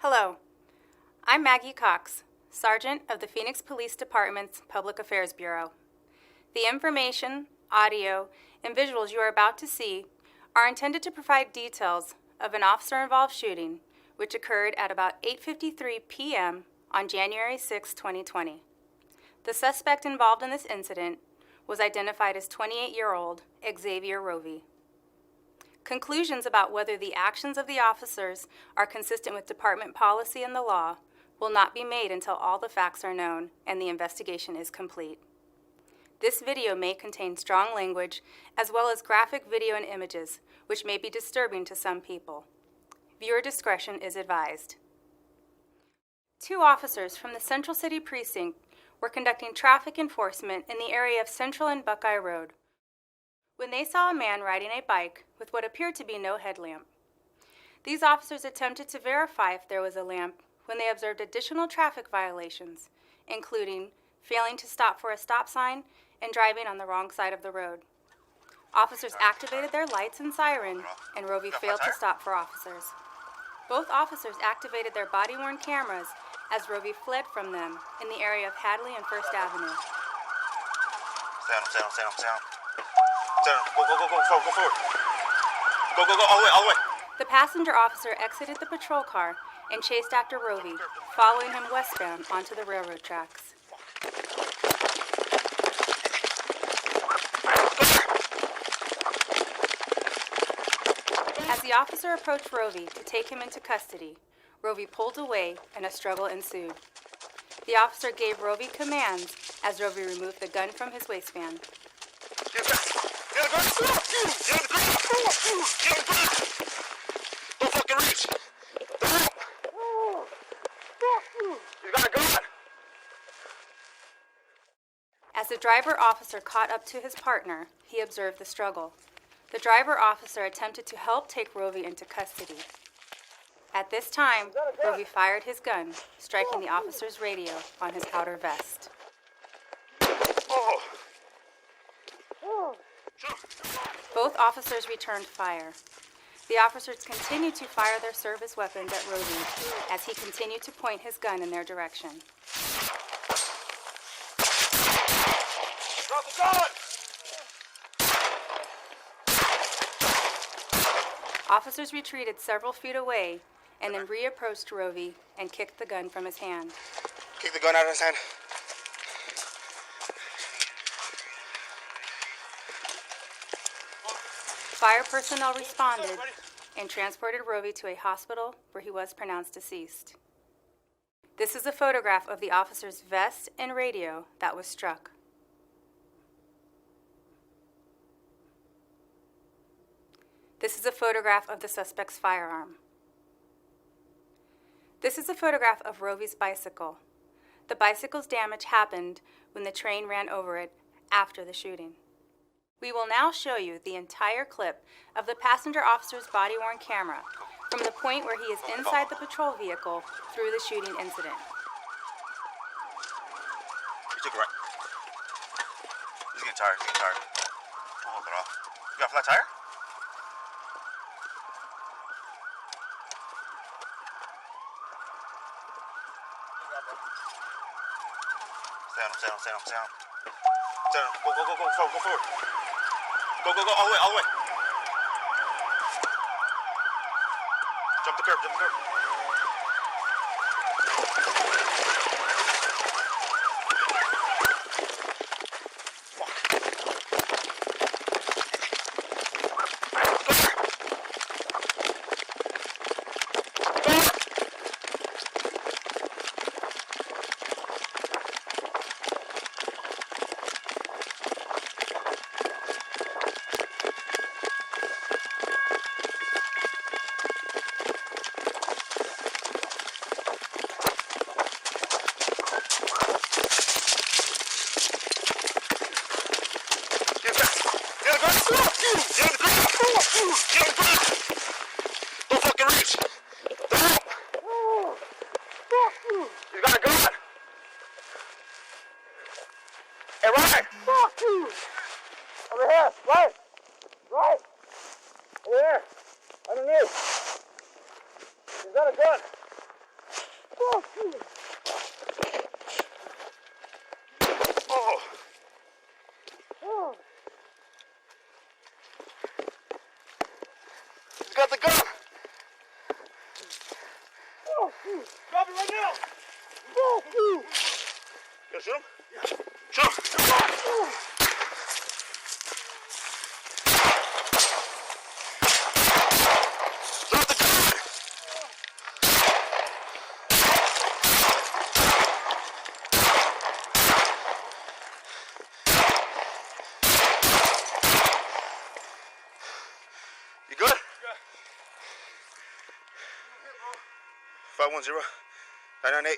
Hello, I'm Maggie Cox, Sergeant of the Phoenix Police Department's Public Affairs Bureau. The information, audio, and visuals you are about to see are intended to provide details of an officer-involved shooting which occurred at about 8:53 p.m. on January 6, 2020. The suspect involved in this incident was identified as 28-year-old Xavier Rovey. Conclusions about whether the actions of the officers are consistent with department policy and the law will not be made until all the facts are known and the investigation is complete. This video may contain strong language as well as graphic video and images, which may be disturbing to some people. Viewer discretion is advised. Two officers from the Central City Precinct were conducting traffic enforcement in the area of Central and Buckeye Road when they saw a man riding a bike with what appeared to be no headlamp. These officers attempted to verify if there was a lamp when they observed additional traffic violations, including failing to stop for a stop sign and driving on the wrong side of the road. Officers activated their lights and siren, and Rovey failed to stop for officers. Both officers activated their body-worn cameras as Rovey fled from them in the area of Hadley and First Avenue. Stay on. Go forward. Go, all the way. The passenger officer exited the patrol car and chased after Rovey, following him westbound onto the railroad tracks. As the officer approached Rovey to take him into custody, Rovey pulled away and a struggle ensued. The officer gave Rovey commands as Rovey removed the gun from his waistband. Don't fucking reach. You got a gun. As the driver officer caught up to his partner, he observed the struggle. The driver officer attempted to help take Rovey into custody. At this time, Rovey fired his gun, striking the officer's radio on his outer vest. Both officers returned fire. The officers continued to fire their service weapons at Rovey as he continued to point his gun in their direction. Drop the gun! Officers retreated several feet away and then reapproached Rovey and kicked the gun from his hand. Kick the gun out of his hand. Fire personnel responded and transported Rovey to a hospital where he was pronounced deceased. This is a photograph of the officer's vest and radio that was struck. This is a photograph of the suspect's firearm. This is a photograph of Rovey's bicycle. The bicycle's damage happened when the train ran over it after the shooting. We will now show you the entire clip of the passenger officer's body-worn camera from the point where he is inside the patrol vehicle through the shooting incident. You took it right. He's getting tired. Hold it off. You got a flat tire? Stay on. Go forward. Go, all the way. Jump the curb. Don't fucking reach. You got a gun. Hey, right. Fuck you. Over here. Right. Over here. Underneath. He's got a gun. 510-998.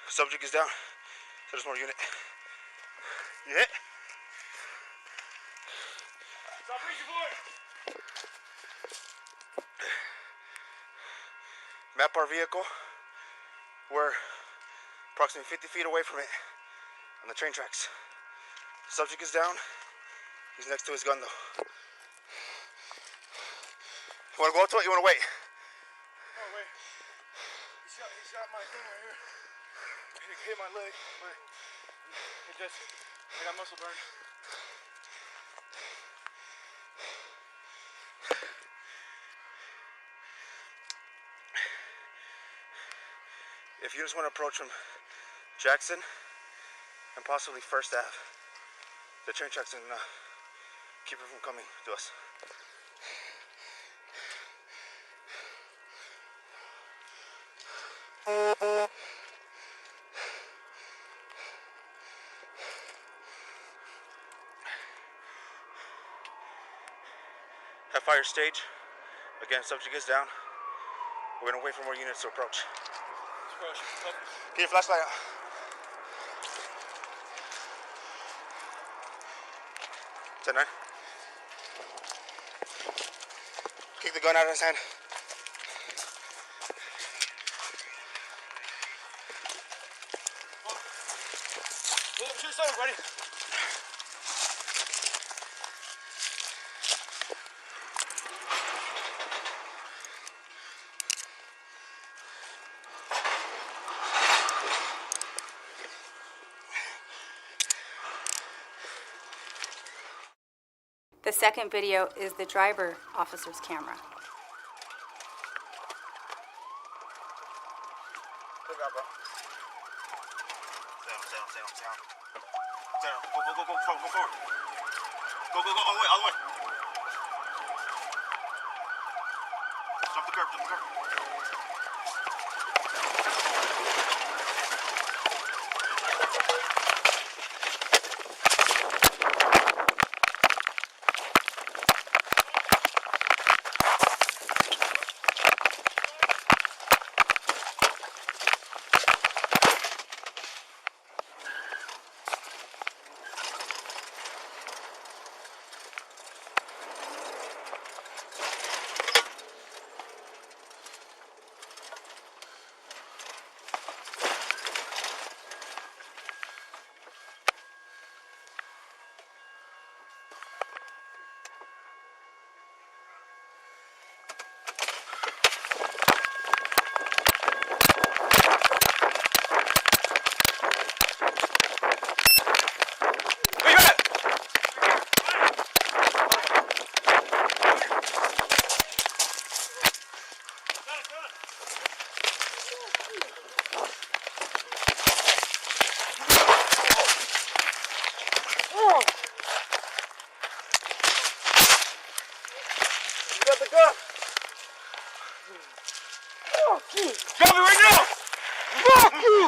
Subject is down. So there's more unit. You hit? Stop reaching for it! Map our vehicle. We're approximately 50 feet away from it on the train tracks. Subject is down. He's next to his gun though. You wanna go up to it? You wanna wait? Oh, wait. He shot my thing right here. He hit my leg, but I got muscle burn. If you just want to approach from Jackson and possibly First Ave, the train tracks can keep it from coming to us. At fire stage, again, subject is down. We're gonna wait for more units to approach. Get your flashlight out. Is that 9? Kick the gun out of his hand. Pull up to the side, buddy. The second video is the driver officer's camera. Look out, bro. Stay down. Go forward. Go, all the way. Jump the curb. Drop me right now! Fuck you!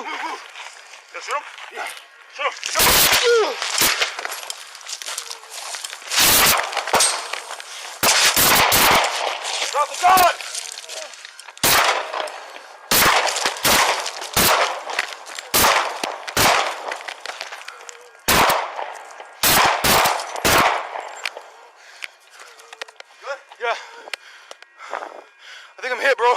Yeah, shoot him? Yeah. Shoot him! Drop the gun! Good? Yeah. I think I'm hit, bro.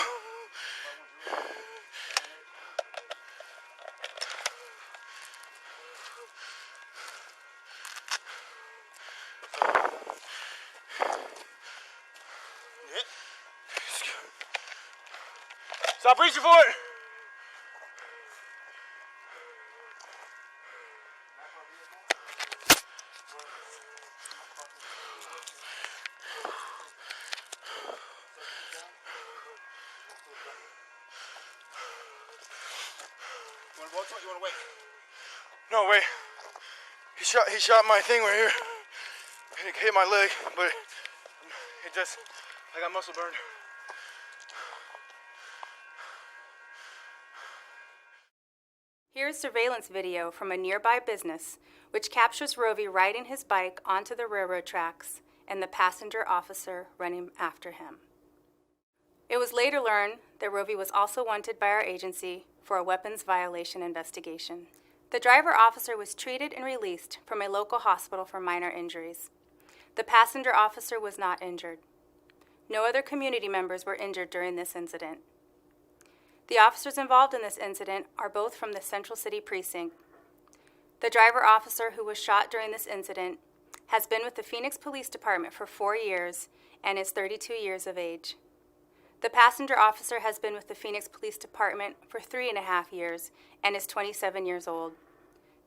Hit? Stop reaching for it! You wanna go up to it? You wanna wait? No, wait. He shot my thing right here. And it hit my leg, but I got muscle burn. Here's surveillance video from a nearby business, which captures Rovi riding his bike onto the railroad tracks and the passenger officer running after him. It was later learned that Rovi was also wanted by our agency for a weapons violation investigation. The driver officer was treated and released from a local hospital for minor injuries. The passenger officer was not injured. No other community members were injured during this incident. The officers involved in this incident are both from the Central City Precinct. The driver officer who was shot during this incident has been with the Phoenix Police Department for 4 years and is 32 years of age. The passenger officer has been with the Phoenix Police Department for 3.5 years and is 27 years old.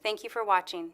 Thank you for watching.